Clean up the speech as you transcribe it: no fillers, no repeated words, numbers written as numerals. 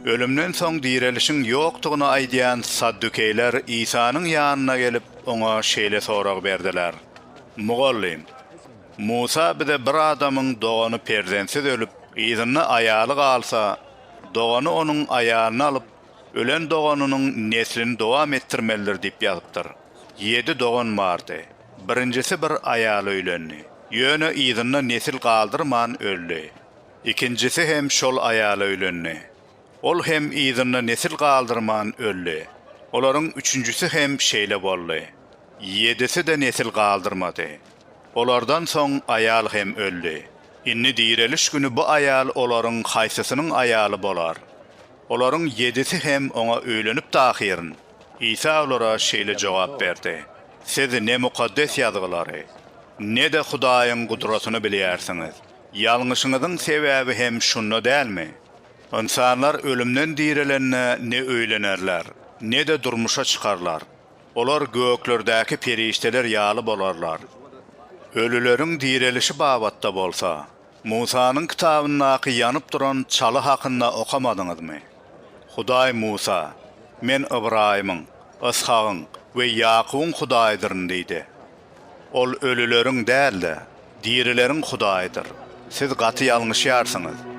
Ölümden soň direlişiň ýokdugyny aýdýan Saddukeyler İsa'nyň ýanyna gelip oňa şeýle sorag berdiler. Mugallim, Musa bize bir adamyň dogany perzensiz ölüp, izyny aýaly galsa, dogany onuň aýalyny alyp, ölen doganynyň neslini dowam ettirmelidir diýip ýazypdyr. 7 dogan bardy. Birincisi bir aýaly öýlendi. Ýöne izyny nesil galdyrman öldü. İkincisi hem şol aýaly öýlendi. Ol hem izyny nesil galdyrman öldü. Olaryň üçüncüsü hem şeýle boldy. 7si de nesil galdyrmady. Olardan soň aýal hem öldü. Inni direliş günü bu aýal olaryň haýsysynyň aýaly bolar. Olaryň 7si hem oňa öýlenip dahyryň. İsa olara şeýle jogap berdi. Siz ne mukaddes ýazgylary, ne de Hudaýyň gudratyny bilýärsiňiz. Ýalňyşyňyzyň sebäbi hem şunna dälmi? İnsanlar ölümden dirilenne ne öýlenerler, ne de durmuşa çykarlar. Olar göklerdäki perişteler ýaly bolarlar. Ölüleriň dirilişi babatda bolsa, Musanyň kitabyny ýanyp duran çaly hakynda okamadyňyzmy? Hudaý Musa, men Ibrahimyň, Ishagyň we Yakubyň Hudaýdyryn diýdi. Ol ölüleriň däl de, dirileriň Hudaýdyr. Siz gaty ýalňyşýarsyňyz.